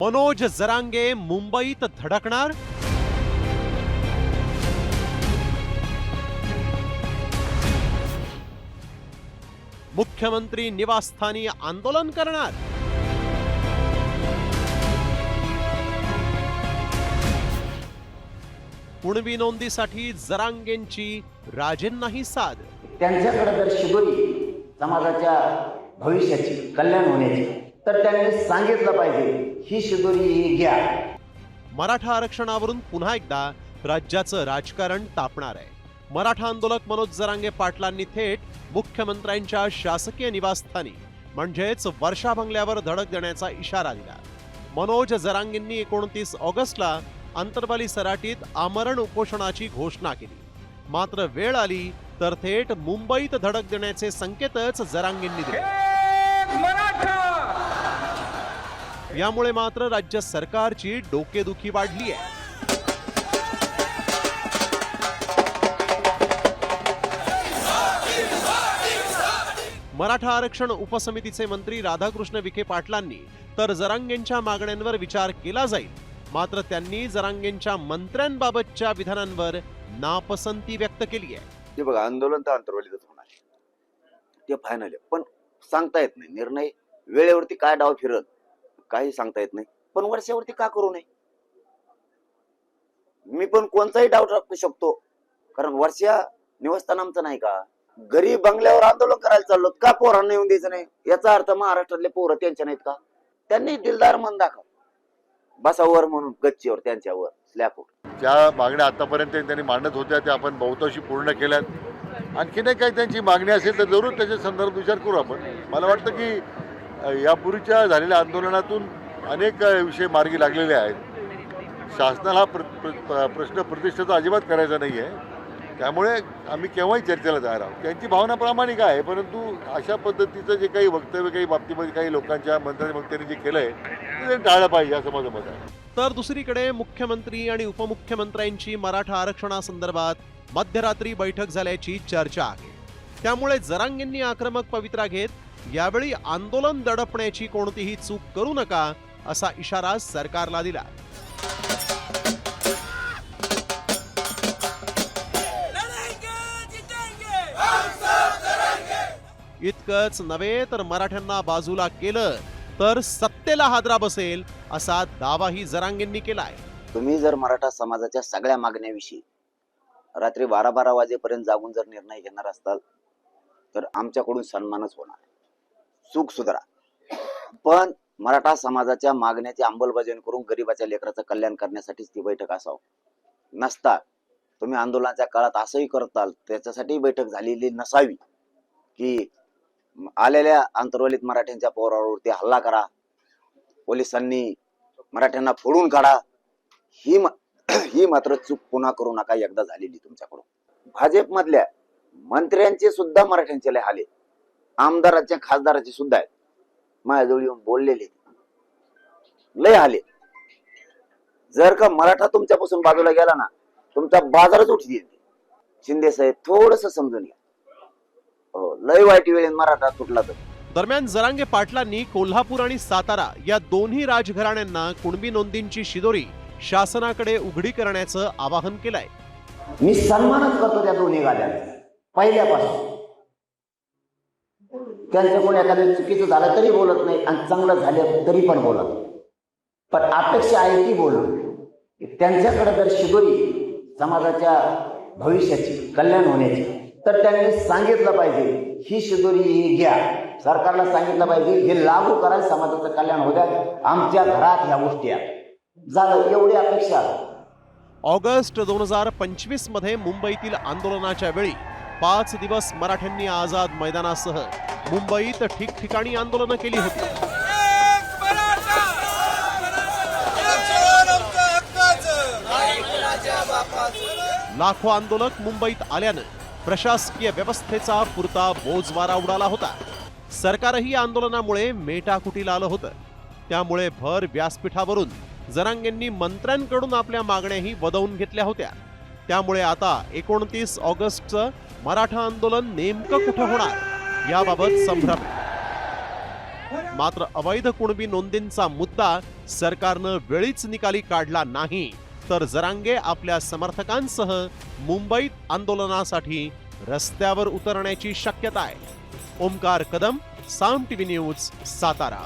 मनोज जरांगे मुंबईत धडकणार? मुख्यमंत्री निवासस्थानी आंदोलन करणार? कुणबी नोंदीसाठी जरांगेंची राजेंनाही साद. त्यांच्याकडे जर शिदोरी समाजाच्या भविष्याची कल्याण होण्याची तर त्यांनी सांगितलं पाहिजे ही शिदोरी घ्या. मराठा आरक्षणावरून पुन्हा एकदा राज्याचं राजकारण तापणार आहे. मराठा आंदोलक मनोज जरांगे पाटलांनी थेट मुख्यमंत्र्यांच्या शासकीय निवासस्थानी म्हणजेच वर्षा बंगल्यावर धडक देण्याचा इशारा दिला. मनोज जरांगेंनी 29 ऑगस्टला अंतरवाली सराटीत आमरण उपोषणाची घोषणा केली. मात्र वेळ आली तर थेट मुंबईत धडक देण्याचे संकेतच जरांगेंनी दिले. यामुळे मात्र राज्य सरकारची डोकेदुखी वाढली आहे. मराठा आरक्षण उपसमितीचे मंत्री राधाकृष्ण विखे पाटलांनी तर जरांगेंच्या मागण्यांवर विचार केला जाईल, मात्र त्यांनी जरांगेंच्या मंत्र्यांबाबतच्या विधानांवर नापसंती व्यक्त केली आहे. ते बघा, आंदोलन तर अंतर्वालीतच होणार, ते फायनल आहे, पण सांगता येत नाही. निर्णय वेळेवरती काय डाव फिरत काही सांगता येत नाही. पण वर्षावरती का करू नये? मी पण कोणताही डाव टाकू शकतो, कारण वर्षा निवासस्थान आमचं नाही का? गरीब बंगल्यावर आंदोलन करायला चाललो का? पोरांना येऊन द्यायचं नाही याचा अर्थ महाराष्ट्रातले पोरं त्यांच्या नाहीत का? त्यांनी दिलदार मन दाखव, बसावर म्हणून गच्चीवर त्यांच्यावर स्लॅबवर. ज्या मागण्या आतापर्यंत त्यांनी मांडत होत्या त्या आपण बहुतांशी पूर्ण केल्यात. आणखीनही काही त्यांची मागणी असेल तर जरूर त्याच्या संदर्भात विचार करू आपण. मला वाटतं की यापूर्वीच्या झालेल्या आंदोलनातून अनेक विषय मार्गी लागलेले आहेत. शासनाला प्रश्न प्रतिष्ठेचा अजिबात करायचा नाही आहे, त्यामुळे आम्ही केव्हाही चर्चेला तयार आहोत. त्यांची भावना प्रामाणिक आहे, परंतु अशा पद्धतीचं जे काही वक्तव्य काही बाबतीमध्ये काही लोकांच्या मंत्र्यांनी जे केलंय ते टाळलं पाहिजे असं माझं मत आहे. तर दुसरीकडे मुख्यमंत्री आणि उपमुख्यमंत्र्यांची मराठा आरक्षणासंदर्भात मध्यरात्री बैठक झाल्याची चर्चा आहे. त्यामुळे जरांगेंनी आक्रमक पवित्रा घेत यावेळी आंदोलन दडपण्याची कोणतीही चूक करू नका असा इशारा सरकारला दिला. इतकंच नव्हे तर मराठ्यांना बाजूला केलं तर सत्तेला हादरा बसेल असा दावाही जरांगेंनी केलाय. तुम्ही जर मराठा समाजाच्या सगळ्या मागण्याविषयी रात्री 12-12 वाजेपर्यंत जागून जर निर्णय घेणार असताल तर आमच्याकडून सन्मानच होणार, चूक सुधारा. पण मराठा समाजाच्या मागण्याची अंमलबजावणी करून गरिबाच्या लेकराचं कल्याण करण्यासाठीच ती बैठक असावं. नसता तुम्ही आंदोलनाच्या काळात असंही करताल, त्याच्यासाठी बैठक झालेली नसावी की आलेल्या अंतर्वालीत मराठ्यांच्या पोरावरती हल्ला करा, पोलिसांनी मराठ्यांना फोडून काढा. ही मात्र चूक पुन्हा करू नका. एकदा झालेली तुमच्याकडून. भाजपमधल्या मंत्र्यांचे सुद्धा मराठ्यांचे लय हाले, आमदारांच्या खासदाराचे सुद्धा आहेत. माझ्याजवळ येऊन बोललेले लय हाले. जर का मराठा तुमच्यापासून बाजूला गेला ना, तुमचा बाजारच उठली येते. शिंदे साहेब थोडस समजून घ्या. लय वाईट वेळेत मराठा तुटला तर. दरम्यान जरांगे पाटलांनी कोल्हापूर आणि सातारा या दोन्ही राजघराण्यांना कुणबी नोंदींची शिदोरी शासनाकडे उघडी करण्याचं आवाहन केलंय. मी सन्मानच करतो त्या दोन्ही गाड्यांचा पहिल्यापासून. त्यांचं कोणी एखादं चुकीचं झालं तरी बोलत नाही आणि चांगलं झालं तरी पण बोलत. पण अपेक्षा आहे की बोलून त्यांच्याकडे जर शिदोरी समाजाच्या भविष्याची कल्याण होण्याची तर त्यांनी सांगितलं पाहिजे ही शिदोरी घ्या. सरकारला सांगितलं पाहिजे हे लागू करा, समाजाचं कल्याण होऊ द्या, आमच्या घरात ह्या गोष्टी आहेत. झालं, एवढी अपेक्षा. ऑगस्ट 2025 मध्ये मुंबईतील आंदोलनाच्या वेळी 5 दिवस मराठ्यांनी आझाद मैदानासह मुंबईत ठिकठिकाणी आंदोलनं केली होती. लाखो आंदोलक मुंबईत आल्यानं प्रशासकीय व्यवस्थेचा पुरता बोजवारा उडाला होता. सरकारही आंदोलनामुळे मेटाकुटीला आलं होतं. त्यामुळे भर व्यासपीठावरून जरांगेंनी मंत्र्यांकडून आपल्या मागण्याही वदवून घेतल्या होत्या. त्यामुळे आता 29 ऑगस्टचं मराठा आंदोलन नेमकं कुठं होणार याबाबत संभ्रम. मात्र अवैध कुणबी नोंदींचा मुद्दा सरकारनं वेळीच निकाली काढला नाही तर जरांगे आपल्या समर्थकांसह मुंबईत आंदोलनासाठी रस्त्यावर उतरण्याची शक्यता आहे. ओमकार कदम, साम टीव्ही न्यूज, सातारा.